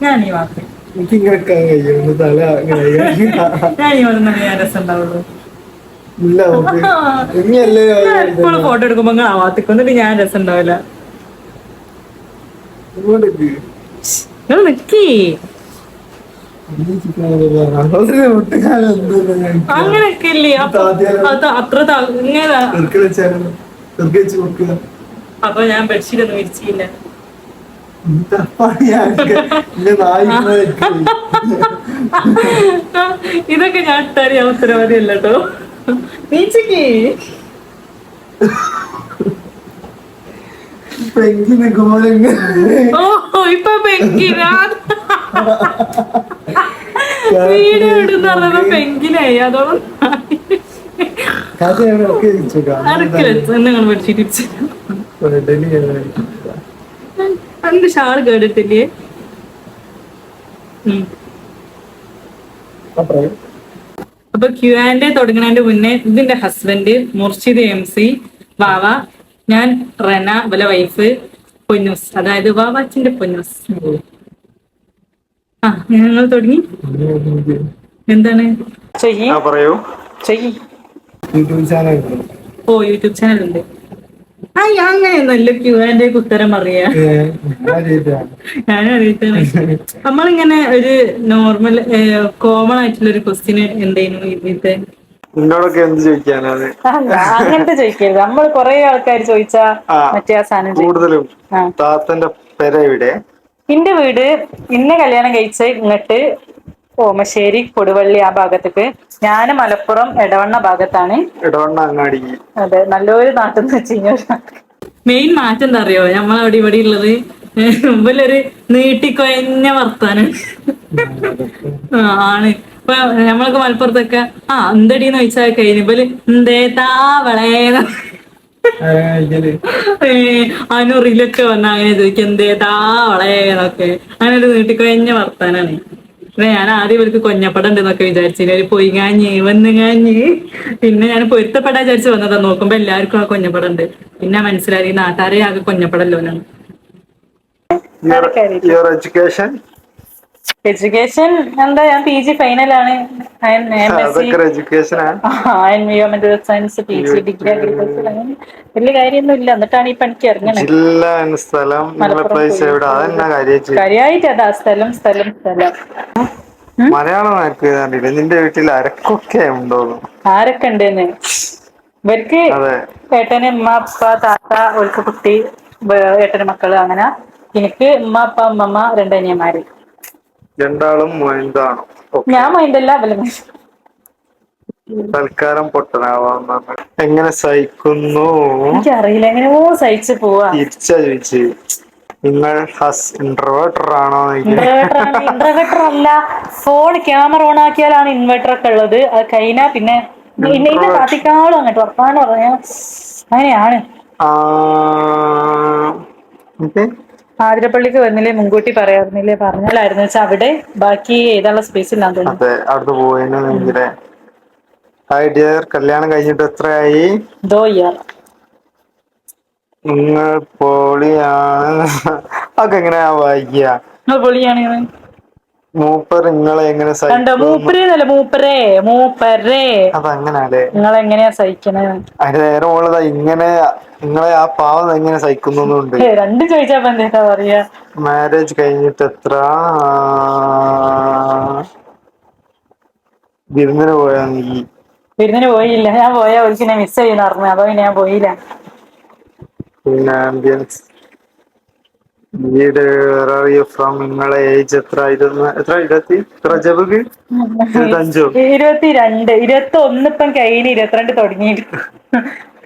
ഞാൻ ഈ വാക്ക് എനിക്കിങ്ങനെ കഴിയുന്നു തല അങ്ങനെ ഞാൻ ഈ വന്ന ഞാൻ രസം ഉണ്ടാവുള്ളൂ. ഇല്ല നോക്ക് ഇനിയല്ലേ ഞാൻ എപ്പോഴും ഫോട്ടോ എടുക്കുമ്പോ നിങ്ങൾ ആ വാത്തിക്കും, എന്നിട്ട് ഞാൻ രസം ഉണ്ടാവില്ല. ഇങ്ങോട്ടേക്ക് നിങ്ങൾ നിക്കേ. അങ്ങനെയൊക്കെ ഇല്ലേ അപ്പൊ അത് അത്ര ഇങ്ങനെ. അപ്പൊ ഞാൻ ബെഡ്ഷീറ്റ് ഒന്നും വിരിച്ചില്ല. ഇതൊക്കെ ഞാൻ ഇട്ടാൽ ഞാൻ ഉത്തരവാദിയല്ല കേട്ടോ. നീച്ചക്ക് ഓ ഇപ്പൊ പെങ്കിനാ വീഡിയോ ഇടുന്ന പറഞ്ഞപ്പോ പെങ്കിനായി. അതോളം അടക്കി വെച്ചു നിങ്ങൾ ബെഡ്ഷീറ്റ് വിരിച്ചു. അതിന്റെ ഷാള് കേട്ടിട്ടില്ലേ? അപ്പൊ Q&A തുടങ്ങുന്നതിന്റെ മുന്നേ ഇതിന്റെ ഹസ്ബൻഡ് മുർഷിദ് MC, വാവ, ഞാൻ റന വല വൈഫ്, പൊന്നൂസ്, അതായത് വാവാച്ചിന്റെ പൊന്നൂസ്. ആ ഞങ്ങൾ തുടങ്ങി. എന്താണ് പറയൂ. ഓ യൂട്യൂബ് ചാനൽ ഉണ്ട്. ആ അങ്ങനെയൊന്നല്ല Q&A ഉത്തരം അറിയാ. ഞാനും അറിയിട്ടാണ്. നമ്മളിങ്ങനെ ഒരു നോർമൽ കോമൺ ആയിട്ടുള്ള ഒരു ക്വസ്റ്റ്യന് എന്തായിരുന്നു ഇതിന്റെ. നിന്നോടൊക്കെ എന്ത് ചോദിക്കാനാണ്? അങ്ങനത്തെ ചോദിക്കരുത്. നമ്മൾ കൊറേ ആൾക്കാർ ചോദിച്ചാ മറ്റേ ആ സാധനം കൂടുതലും താത്തന്റെ പെര എവിടെ? എന്റെ വീട് ഇന്നെ കല്യാണം കഴിച്ച് ഇങ്ങോട്ട് ഓമശ്ശേരി കൊടുവള്ളി ആ ഭാഗത്തേക്ക്. ഞാന് മലപ്പുറം എടവണ്ണ ഭാഗത്താണ്. എടവണ്ണ അങ്ങാടി. അതെ, നല്ലൊരു നാട്ടിൽ വെച്ച് മെയിൻ മാറ്റം എന്താ അറിയോ? നമ്മളവിടെ ഇവിടെ ഉള്ളത് മുമ്പിലൊരു നീട്ടിക്കൊയഞ്ഞ വർത്താനം ആണ്. ഇപ്പൊ നമ്മളൊക്കെ മലപ്പുറത്തൊക്കെ എന്തടിന്ന് ചോദിച്ചാൽ കഴിഞ്ഞ എന്തേ താവളേന്ന് അനൂറിലൊക്കെ വന്ന അങ്ങനെ ചോദിക്കും എന്തേ താവളേന്നൊക്കെ. അങ്ങനെ ഒരു നീട്ടിക്കൊയഞ്ഞ വർത്താനാണ്. ഞാൻ ആദ്യം ഇവർക്ക് കൊഞ്ഞപ്പടം ഉണ്ടെന്നൊക്കെ വിചാരിച്ചില്ല. ഒരു പൊയ്ങ്ങാഞ്ഞ് വന്നുങ്ങാഞ്ഞ്. പിന്നെ ഞാൻ പൊരുത്തപ്പെടാൻ വിചാരിച്ച് വന്നതാ. നോക്കുമ്പോ എല്ലാവർക്കും ആ കൊഞ്ഞപ്പടം ഉണ്ട്. പിന്നെ മനസ്സിലായി നാട്ടാരെ ആകെ കൊഞ്ഞപ്പടല്ലോനാണ്. എഡ്യൂക്കേഷൻ എന്താ? ഞാൻ PG ഫൈനലാണ്. എൻവയോൺമെന്റൽ സയൻസ് PG ഡിഗ്രി അഗ്രികൾച്ചർ. അങ്ങനെ വലിയ കാര്യമൊന്നും ഇല്ല. എന്നിട്ടാണ് ഈ പണിക്ക് ഇറങ്ങണേ. ജില്ല സ്ഥലം മലപ്പുറം കാര്യായിട്ട് അതാ സ്ഥലം. മലയാളം ആർക്കും നിന്റെ വീട്ടിൽ ആരൊക്കെ ഉണ്ടോന്ന്. ആരൊക്കെ ഉണ്ടെന്ന് ഇവർക്ക് ഏട്ടന് ഉമ്മ അപ്പ താത്ത ഓൾക്ക് കുട്ടി ഏട്ടന് മക്കള് അങ്ങനെ. എനിക്ക് ഉമ്മ അപ്പ അമ്മമ്മ 2 അനിയന്മാര്. രണ്ടാളും മൊയിന്താണോ? ഞാൻ മൈൻഡല്ല. തൽക്കാലം പൊട്ടനാവാ. എങ്ങനെ സഹിക്കുന്നു? എനിക്കറിയില്ല, എങ്ങനെയോ സഹിച്ചു പോവാ. തിരിച്ചാ ചോദിച്ച് നിങ്ങൾ ഇൻട്രോവേർട്ടർ ആണോ? ഇൻട്രോവേർട്ടർ അല്ല. ഫോൺ ക്യാമറ ഓൺ ആക്കിയാലാണ് ഇൻവെർട്ടർ ഒക്കെ ഉള്ളത്. അത് കഴിഞ്ഞാ പിന്നെ ഇന്നെ കാത്തിക്കാളും അങ്ങോട്ട് വർത്താനം പറയാ. അങ്ങനെയാണ്. ആതിരപ്പള്ളിക്ക് വന്നില്ലേ മുൻകൂട്ടി പറയാറുന്നില്ലേ? പറഞ്ഞാലായിരുന്നു വെച്ചാൽ അവിടെ ബാക്കി എഴുതാനുള്ള സ്പേസ് ഇല്ലാന്ന് തോന്നുന്നു. അതെ, അവിടെ പോയില്ലേ. ഹായ് ഡിയർ, കല്യാണം കഴിഞ്ഞിട്ട് എത്രയായി? 2 years. നിങ്ങൾ പൊളിയാണ്. അതൊക്കെ എങ്ങനെയാ വായിക്കുക? പൊളിയാണ്. മൂപ്പർ നിങ്ങളെ എങ്ങനെ സഹിക്കുന്നു? അതങ്ങനാല്ലേ? നിങ്ങളെങ്ങനെയാ സഹിക്കണേ? അതിന് നേരെ മുകളിൽ ഇങ്ങനെ നിങ്ങളെ ആ പാവം എങ്ങനെ സഹിക്കുന്നുണ്ട്. രണ്ടും ചോദിച്ചാ എന്താ പറയാ? മാരേജ് കഴിഞ്ഞിട്ട് എത്ര വിരുന്നിന് പോയാ നീ? വിരുന്നിന് പോയില്ല. ഞാൻ പോയാ ഒരിക്കലും മിസ് ചെയ്യുന്ന പറഞ്ഞു. അതോ ഞാൻ പോയില്ല. പിന്നെ ആംബിയൻസ് വീട് ഫ്രം നിങ്ങളെ ഏജ് എത്ര? 22 21 ഇപ്പം കഴിഞ്ഞ് 22 തുടങ്ങിയിട്ട്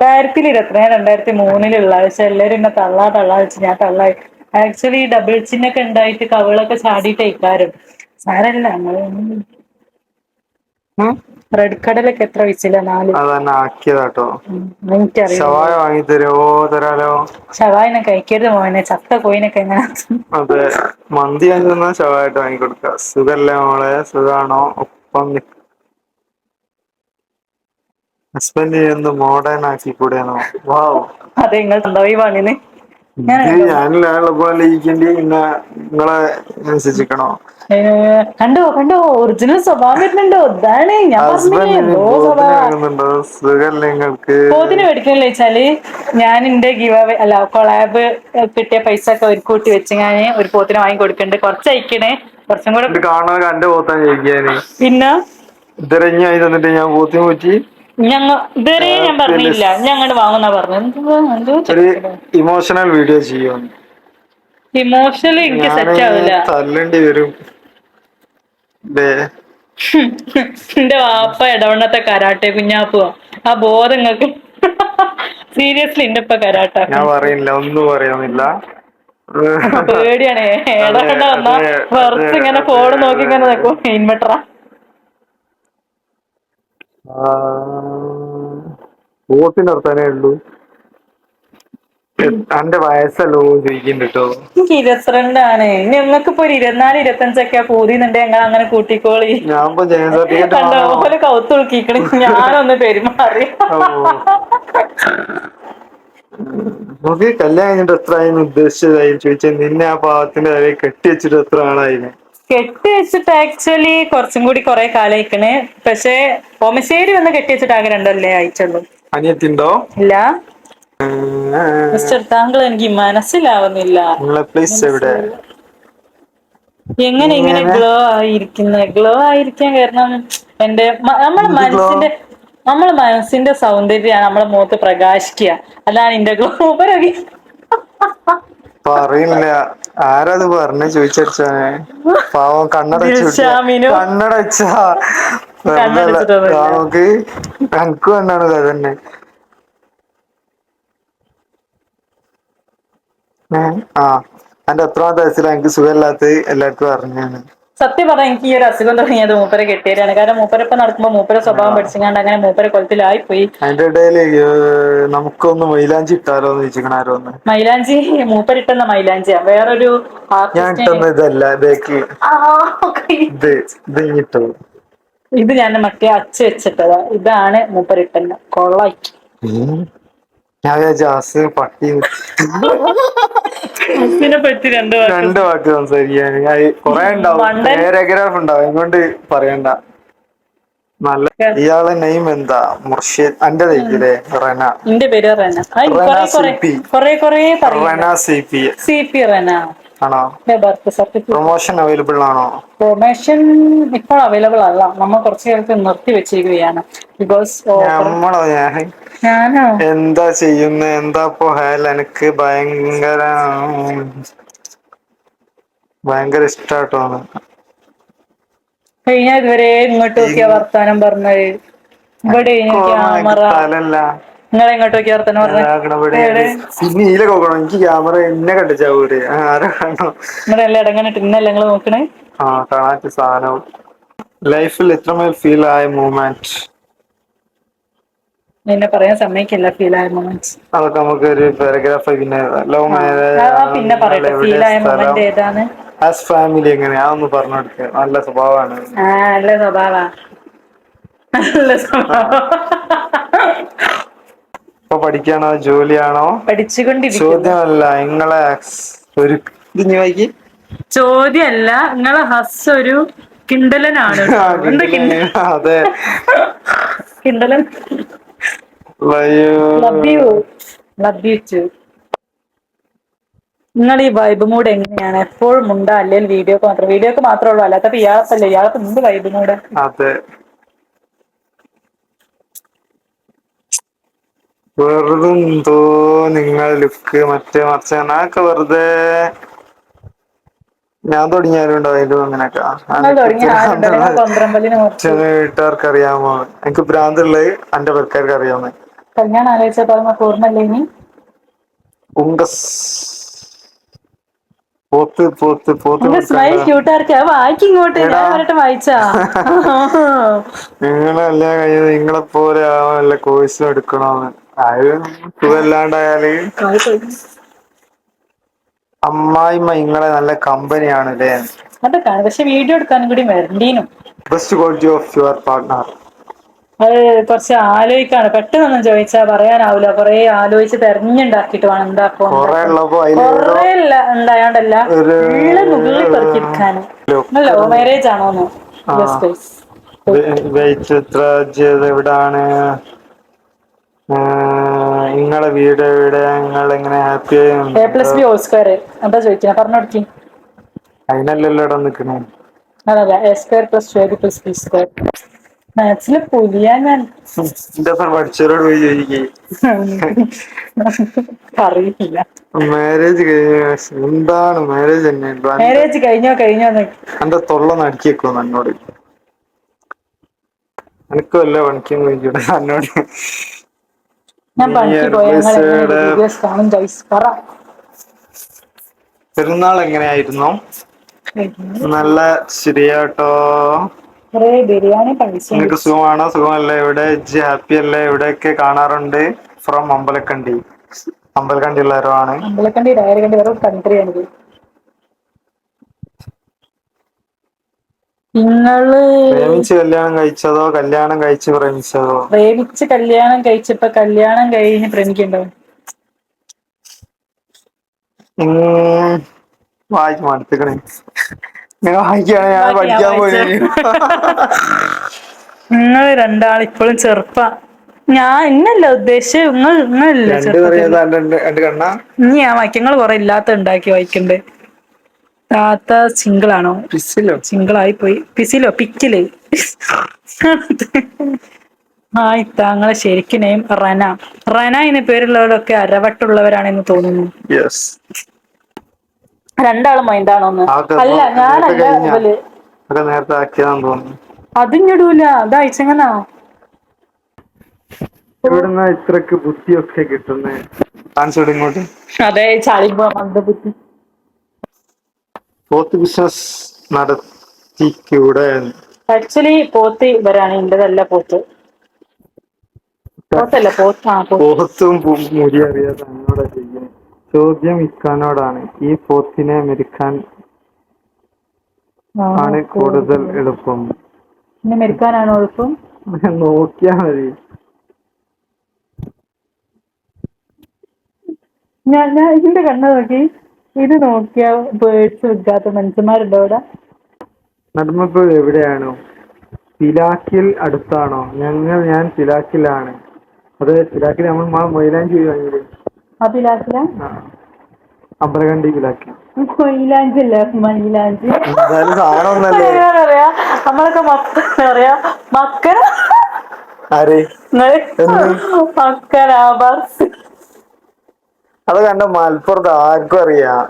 2023 പക്ഷെ എല്ലാരും എന്നെ തള്ളാ വെച്ച് ഞാൻ തള്ളായി. ആക്ച്വലി ഡബിൾ ചിന്നൊക്കെ ഉണ്ടായിട്ട് കവിളൊക്കെ ചാടിയിട്ടേക്കാരും. സാരല്ല. റെഡ് കടലൊക്കെ എത്ര ഒഴിച്ചില്ല? 4. അതന്നെ ആക്കിയതാട്ടോ. എനിക്കറിയില്ല. ഷവായ വാങ്ങി തരാലോ? ഷവായൊന്നും കഴിക്കരുത് മോനെ. ചത്ത കോയിനൊക്കെ എങ്ങനെ? അതെ, മന്തി വാങ്ങുന്ന ഷവായിട്ട് വാങ്ങിക്കൊടുക്ക. സുഖല്ലേ മോളെ? സുഖാണോ? ഒപ്പം ഹസ്ബൻഡിനെ ഒന്ന് മോഡേൺ ആക്കി കൂടെയാണോ? വാവ്, അതെ, നിങ്ങൾ സ്വന്തമായി വാങ്ങിന്. ഇത് ഞാനില്ലാനുള്ള പോലെ ഇരിക്കേണ്ടി പിന്നെ നിങ്ങളെ അനുസരിച്ചിക്കണോ? കണ്ടോ കണ്ടോ ഒറിജിനൽ സ്വഭാവം വരുന്നുണ്ടോ? ഇതാണ് ഞാൻ പറഞ്ഞില്ലേ ഹസ്ബൻഡിന് എന്തോ പോത്തിന് സ്വഭാവ. വാങ്ങുന്നുണ്ടോ? സുഖല്ലേ നിങ്ങൾക്ക്? പോത്തിന് മേടിക്കണില്ല വെച്ചാല് ഞാൻ എന്റെ ഗിവ് അവേ അല്ല കൊളാബ് കിട്ടിയ പൈസ ഒക്കെ ഒരു കൂട്ടി വെച്ച് ഞാൻ ഒരു പോത്തിന് വാങ്ങി കൊടുക്കണ്ട്. കുറച്ച് അയക്കണേ, കുറച്ചും കൂടെ. ഇത് കാണാൻ കണ്ട പോത്താൻ ചോദിക്കാന് പിന്നെ ഇതരഞ്ഞായി തന്നിട്ട് ഞാൻ പോത്തി പോറ്റി ഇതുവരെ ഞാൻ പറഞ്ഞില്ല ഞാൻ അങ്ങോട്ട് വാങ്ങുന്നാ പറഞ്ഞു. എന്തോ ഒരു ചെക്കട ഇമോഷണൽ വീഡിയോ ചെയ്യുമെന്ന് ഇമോഷണലി എനിക്ക് ഞാന് സെറ്റ് ആവില്ല. തല്ലേണ്ടി വരും. എന്റെ വാപ്പ ഇടവണ്ണത്തെ കരാട്ടെ കുഞ്ഞാപ്പുവോ ആ ബോധം നിങ്ങൾക്ക് സീരിയസ്ലി എന്റെ ഇപ്പൊ ഞാൻ കരാട്ടാക്കും. പറയില്ല, ഒന്നും പറയുന്നില്ല. പേടിയാണ് അതെ ഏടാണ്ട വന്നാ അതെ അതെ വെറുതെ ഇങ്ങനെ അതെ ഫോൺ നോക്കി അതെ ഇങ്ങനെ അതെ. നിൽക്കും ഇൻവെർട്ടറാ. പോത്തിന്റെ വർത്താനേ ഉള്ളൂ. എന്റെ വയസ്സല്ലോ ചോദിക്കുന്നുണ്ട് കേട്ടോ. എനിക്ക് 22 ഞങ്ങൾക്ക് ഇപ്പൊ ഒരു 24-25 പൂതിന്നുണ്ട്. ഞങ്ങൾ അങ്ങനെ കൂട്ടിക്കോളി. ഞാൻ ഇപ്പൊ ജനന സർട്ടിഫിക്കറ്റ് കണ്ടോ വാങ്ങണോ? ഓലെ കൗത്തുളുക്കിക്കണ് ഞാനൊന്ന് പെരുമാറി. ഓ, നമുക്ക് കല്യാണം കഴിഞ്ഞിട്ട് എത്ര ആയെന്ന് ഉദ്ദേശിച്ചതായി ചോദിച്ചാൽ നിന്നെ ആ പാവത്തിന്റെ തലയിൽ കെട്ടി വെച്ചിട്ട് എത്ര ആളായിന്? കെട്ടി വെച്ചിട്ട് ആക്ച്വലി കുറച്ചും കൂടി കുറെ കാലയിക്കണ്. പക്ഷെ ഓമശ്ശേരി വന്ന് കെട്ടി വെച്ചിട്ട് ആകെ 2 കൊല്ലേ ആയിട്ടുള്ളൂ. അനിയത്തിണ്ടോ? ഇല്ല മിസ്റ്റർ താങ്കൾ എനിക്ക് മനസ്സിലാവുന്നില്ല. നിങ്ങളെ പ്ലേസ് എവിടെ? എങ്ങനെ ഇങ്ങനെ ഗ്ലോ ആയിരിക്കുന്ന? ഗ്ലോ ആയിരിക്കാൻ കാരണം എന്റെ എന്ത് ഗ്ലോ? നമ്മളെ മനസ്സിന്റെ സൗന്ദര്യമാണ് നമ്മളെ മുഖത്ത് പ്രകാശിക്കുക. അതാണ് എന്റെ ഗ്ലോ. പറയില്ല. ആരാത് പറഞ്ഞ ചോദിച്ചടിച്ചാനെ? പാവം കണ്ണട വെച്ച് കുട്ടിയ. ദിൽഷാമിനു കണ്ണട വെച്ചാ വെറുതല്ല. കണ്ണടച്ചിട്ടൊന്നുമില്ല. നമുക്ക് കണക്ക് കണ്ടാണ് അതന്നെ. ആ എന്റെ എത്രാമത്തെ വയസ്സിലാ എനിക്ക് സുഖമില്ലാത്ത എല്ലാവർക്കും അറിഞ്ഞാണ്. സത്യം പറഞ്ഞാൽ എനിക്ക് ഈ ഒരു അസുഖം തുടങ്ങിയത് മൂപ്പരെ കെട്ടിയതാണ്. കാരണം മൂപ്പരപ്പം നടക്കുമ്പോൾ മൂപ്പര സ്വഭാവം പഠിച്ചങ്ങാണ്ട് അങ്ങനെ മൂപ്പര കൊലത്തിലായി പോയി. അതിന്റെ ഇടയില് നമുക്കൊന്ന് മൈലാഞ്ചി ഇട്ടാലോ എന്ന് ചോദിച്ചിരിക്കണ ആരോ ഒന്ന്. മൈലാഞ്ചി മൂപ്പരിട്ടെന്ന മൈലാഞ്ചിയാ വേറൊരു ഞാൻ ആർട്ടിസ്റ്റിന്. ഇട്ടൊന്നും ഇതല്ല. ബേക്ക് ഇത് ഇട്ടോ. ഇത് ഞാൻ മറ്റേ അച്ച് വെച്ചിട്ടതാ. ഇതാണ് മൂപ്പരിട്ടെന്ന കൊള്ളായി. ഞാൻ വിചാരിച്ചു പട്ടി. അച്ചിനെ പറ്റി 2 രണ്ട് വാക്ക്. വാക്ക് സംസാരിക്കാൻ കൊറേ ഉണ്ടാവും. മണ്ടൻ പാരഗ്രാഫ് ഉണ്ടാവും. അതുകൊണ്ട് പറയണ്ട. നല്ല ഇയാളെ നെയിം എന്താ? മുർഷിദ്. എന്റെ തയ്ക്കില്ലേ? റെന. എന്റെ പേര് റെന. Rena C P. കൊറേ റെന പറയണ്ട. സി പി CP റെന. ആണോ? Birth certificate. പ്രൊമോഷൻ അവൈലബിൾ ആണോ? പ്രൊമോഷൻ ഇപ്പോൾ അവൈലബിൾ അല്ല. നമ്മൾ കുറച്ചു കാലത്ത് നിർത്തി വെച്ചിരിക്കുകയാണ്. ബിക്കോസ് നമ്മളോ? ഞാനോ എന്താ ചെയ്യുന്ന? എന്താ ഇപ്പൊ ഹാൽ? എനിക്ക് ഭയങ്കര ഇഷ്ടാട്ടോ. കഴിഞ്ഞ ഇതുവരെ ഇങ്ങോട്ട് നോക്കിയാ വർത്താനം പറഞ്ഞത്. ഇവിടെ ക്യാമറ. തലല്ല നിങ്ങൾ എങ്ങോട്ട് നോക്കിയാ വർത്താനം പറഞ്ഞത്? പിന്നെ ഈല നോക്കണം. എനിക്ക് ക്യാമറ എന്നെ കണ്ടിച്ചാവൂര്. ആരാ കാണോ? നിങ്ങളെല്ലാം ഇടങ്ങാനിട്ട് ഇന്നല്ലേ നിങ്ങൾ നോക്കണേ? ആ കാണാത്ത സാധനം. ലൈഫിൽ ഇത്രമേൽ ഫീൽ ആയ മൂമെന്റ്? എന്നെ പറയാൻ സമ്മതിക്കില്ല ഫീലായ മൊമെന്റ്സ്. അതൊക്കെ നമുക്ക് ഒരു പാരഗ്രാഫ്. പിന്നെ ലവ് മാരേജ്, പിന്നെ നിങ്ങൾ പറയട്ടെ എവിടെ ഫീലായ സ്ഥലം, മൊമെന്റ് ഏതാണ്? ആസ് ഫാമിലി എങ്ങനെയാ ഒന്ന് പറഞ്ഞു കൊടുക്കുക. നല്ല സ്വഭാവമാണ്. നല്ല സ്വഭാവാ. നല്ല സ്വഭാവം. ഇപ്പൊ പഠിക്കാണോ ജോലിയാണോ? പഠിച്ചുകൊണ്ടിരിക്കുന്നു. ചോദ്യമല്ല നിങ്ങളെ ഒരു ഇത് വായിക്ക്. ചോദ്യമല്ല നിങ്ങളെ ഹസ് ഒരു കിണ്ടലനാണ് കേട്ടോ. എന്താ അതെ. കിണ്ടലൻ. Love you. Love you too. നിങ്ങൾ ഈ വൈബ് മൂഡ് എങ്ങനെയാണ്? എപ്പോഴും ഉണ്ടാ അല്ലെങ്കിൽ വീഡിയോക്ക് മാത്രം? വീഡിയോക്ക് മാത്രമേ ഉള്ളൂ. അല്ലാത്തപ്പോ ഇയാളത്തല്ലേ? ഇയാൾക്ക് എന്ത് വൈബ് മൂഡ്? അതെ. വെറുതെ എന്തോ നിങ്ങൾ ലുക്ക് മറ്റേ മറിച്ച് ഒക്കെ വെറുതെ. ഞാൻ തുടങ്ങിയാലും ഉണ്ടാവും അതിന്റെ അങ്ങനെയൊക്കെ. നിങ്ങൾ എനിക്ക് തുടങ്ങിയ ആരുണ്ടോ? നിങ്ങൾ ഭ്രാന്തുള്ളത് കൊന്ത്രമ്പലിനെ മുറിച്ച് വീട്ടുകാർക്ക് അറിയാമോ? എനിക്ക് ഭ്രാന്തുള്ളത് എന്റെ പെരക്കാർക്ക് അറിയാമോ? കല്യാണം ആലോചിച്ചപ്പോ നമുക്ക് ഓർമ്മയില്ലേ? ഇനി പോത്ത് സ്മൈൽ കൊടുക്കണ്ട. ക്യൂട്ടാർക്ക് വായിക്ക് ഇങ്ങോട്ട്. ഞാൻ വരട്ടെ വായിച്ചാ. നിങ്ങളല്ല കഴിഞ്ഞത്. നിങ്ങളെ പോലെ ആവാനല്ല കോഴ്സ് എടുക്കണോന്ന്. ആരും സുഖമില്ലാണ്ടായാല് അമ്മായിമ്മ ഇങ്ങളെ നല്ല കമ്പനിയാണല്ലേ? അതൊക്കെ പക്ഷെ വീഡിയോ എടുക്കാനും കൂടി വരണ്ടീനും. Best quality of your partner. അത് കുറച്ച് ആലോചിക്കാണ്, പെട്ടെന്നൊന്നും ചോദിച്ചാ പറയാനാവൂല, കൊറേ ആലോചിച്ച് തെരഞ്ഞുണ്ടാക്കിട്ട് വേണം എന്താക്കോ കൊറേ എന്താക്കോ. ഉള്ളപ്പോ അതിലേതോ കൊറേ ഉണ്ടായോണ്ടല്ല, ഒരു നുള്ളി പെറുക്കിയെടുക്കാന്. ലവ് മാരേജ് ആണോന്ന്? ആ യെസ് ഗൈസ്. എവിടാണ്, നിങ്ങളെ വീട് എവിടെ, നിങ്ങൾ എങ്ങനെ ഹാപ്പി A+B ഹോൾ സ്ക്വയർ എന്താ ചോദിക്കാ പറഞ്ഞു കൊടുക്കി. അതിനല്ലല്ലോ ഇവിടെ നിക്കണേ. അതല്ല A²+2AB+B². മാത്സില് പുലിയാ ഞാൻ. എന്റെ ഒപ്പം പഠിച്ചവരോട് പോയി ചോദിക്കേ. അറിയില്ല. മാരേജ് എന്താണ് മാരേജ് തന്നെ മാരേജ് കഴിഞ്ഞോന്ന്. എന്റെ തൊള്ളൊന്ന് അടുക്കി വെക്കുവോ എന്നോട്. എനിക്ക് വല്ല പണിക്കും കഴിഞ്ഞൂടെ എന്നോട്. ഞാൻ പണിക്ക് പോയ ഞങ്ങൾ എങ്ങനെ വീഡിയോസ് കാണും ഗൈസ് പറ. പെരുന്നാൾ എങ്ങനെയായിരുന്നു? നല്ല ശരിയാട്ടോ. കുറേ ബിരിയാണി കഴിച്ചു. നിങ്ങക്ക് സുഖമാണോ? സുഖമല്ലേ? എവിടെ ഹാപ്പി അല്ലേ? എവിടെയൊക്കെ കാണാറുണ്ട്? ഫ്രം അമ്പലക്കണ്ടി. അമ്പലക്കണ്ടി ഉള്ളവരോ ആണ്. അമ്പലക്കണ്ടി ഡയറകണ്ടി വേറെ കൺട്രിയാണിത്. നിങ്ങള് പ്രേമിച്ച് കല്യാണം കഴിച്ചതോ കല്യാണം കഴിച്ച് പ്രേമിച്ചതോ? പ്രേമിച്ച് കല്യാണം കഴിച്ചപ്പോ കല്യാണം കഴിഞ്ഞ് പ്രേമിക്കണ്ടോ? വായിച്ച് മടുത്തിക്കണേ. ഞാൻ വായിക്കാണ്, ഞാൻ ബാക്കി ഞാൻ പഠിക്കാൻ പോയി. വായിച്ചു. നിങ്ങൾ രണ്ടാൾ ഇപ്പോഴും ചെറുപ്പ. ഞാൻ ഇന്നല്ല ഉദ്ദേശിച്ച് ഇങ്ങളില്ല രണ്ട് ചെറുപ്പത്തില്. പറയുന്നത് രണ്ട് കണ്ണ. ഇനി ഞാൻ വായിക്കാം, നിങ്ങൾ കുറെ ഇല്ലാത്ത ഉണ്ടാക്കി വായിക്കണ്ടേ. താത്ത സിംഗിൾ ആണോ? പിസിലോ? സിംഗിൾ ആയി പോയി. പിസിലോ? പിക്കില്. താങ്കളെ ശരിക്കും നെയിം റന. റന എന്ന പേരുള്ളവരൊക്കെ അരവട്ടുള്ളവരാണെന്ന് തോന്നുന്നു. യെസ്. രണ്ടാളും മൈൻഡാണോന്ന്? അല്ല ഞാനല്ല ഇവല്. ഒക്കെ നേരത്തെ ആക്കിയതാന്ന് തോന്നുന്നു. അതിഞ്ഞിടൂല, അത് അയച്ചെങ്ങനാ. എവിടുന്നാ ഇത്രക്ക് ബുദ്ധിയൊക്കെ കിട്ടുന്നേ? കാണിച്ചോട് ഇങ്ങോട്ട്. അതെ ചളിപ്പോ മന്ദബുദ്ധി. പോത്ത് ബിസിനസ് നടത്തിക്കൂടെ? ആക്ച്വലി പോത്ത് ഇവരാണ്, ഇന്റതല്ല പോത്ത്. പോത്തല്ല പോത്ത്. പോത്തും മുടി അറിയാതെ എന്നോടാ ചെയ്യുന്നത്. ചോദ്യം ഇക്കാനോടാണ്. ഈ പോത്തിനെ മെരുക്കാൻ ആണ് കൂടുതൽ എളുപ്പം. പിന്നെ മെരുക്കാനാണോ എളുപ്പം? നോക്കിയാ മതി. ഞാൻ ഇതിന്റെ കണ്ണ് നോക്കി. ഇത് നോക്കിയാ ബേർഡ്സ് വിൽക്കാത്ത മനുഷ്യന്മാരുണ്ടോ ഇവിടെ? നടുമപ്പോൾ എവിടെയാണോ? പിലാക്കിൽ അടുത്താണോ? ഞാൻ പിലാക്കിലാണ്. അതെ, പിലാക്കിൽ നമ്മൾ മൈലാഞ്ചി വാങ്ങിയത്. ആ പിലാക്കില അമ്പലക്കണ്ടി പിലാക്കി. മൈലാഞ്ചി അല്ല മൈലാഞ്ചി. എന്തായാലും സാധനം ഒന്നല്ലേ. പറയാ നമ്മളൊക്കെ പറയാ മക്കൻ. ആര്? മക്കനാബാസ്. അത് കണ്ട മലപ്പുറത്ത് ആർക്കും അറിയാം.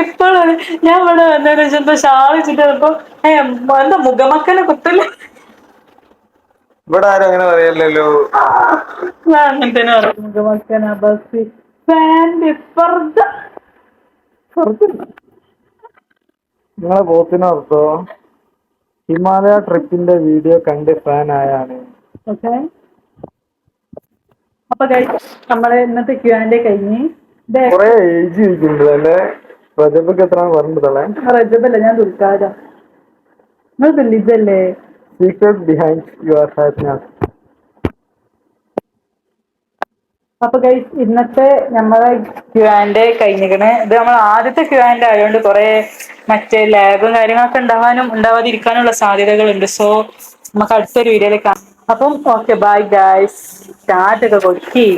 ഇപ്പോഴും ഞാൻ ഇവിടെ വന്നതിന് ശേഷം ഷാൾ വെച്ചിട്ടപ്പോ എന്താ മുഖമക്കനെ കുത്തല്ലേ. ഇവിടെ ആരും അങ്ങനെ പറയല്ലോ. ഞാൻ അങ്ങനെ തന്നെ പറയും, മുഖമക്കനാബാസ്. നിങ്ങളെ പോത്തിനർത്ഥോ ഹിമാലയ ട്രിപ്പിന്റെ വീഡിയോ കണ്ട് ഫാൻ ആയാണ്. ഓക്കെ, അപ്പൊ നമ്മളെ ഇന്നത്തെ Q&A കഴിഞ്ഞ്. കൊറേ ഏജ് ചോദിക്കുന്നുണ്ട് അല്ലേ? റജബക്ക് എത്ര പറഞ്ഞിട്ടല്ലേ? റജബല്ല, ഞാൻ ദുൽഖാദ. നിങ്ങൾ ദുലിജല്ലേ? Secret behind your happiness. അപ്പൊ ഗൈസ് ഇന്നത്തെ നമ്മളെ Q&A കഴിഞ്ഞിക്കണ്. ഇത് നമ്മൾ ആദ്യത്തെ Q&A ആയതുകൊണ്ട് കുറെ മറ്റേ ലാബും കാര്യങ്ങളൊക്കെ ഉണ്ടാവാതിരിക്കാനുള്ള സാധ്യതകളുണ്ട്. സോ നമുക്ക് അടുത്തൊരു വീഡിയോയിൽ കാണാം. അപ്പം ഓക്കെ, ബൈ ഗൈസ്. സ്റ്റാർട്ട് ഒക്കെ കൊടുക്കി.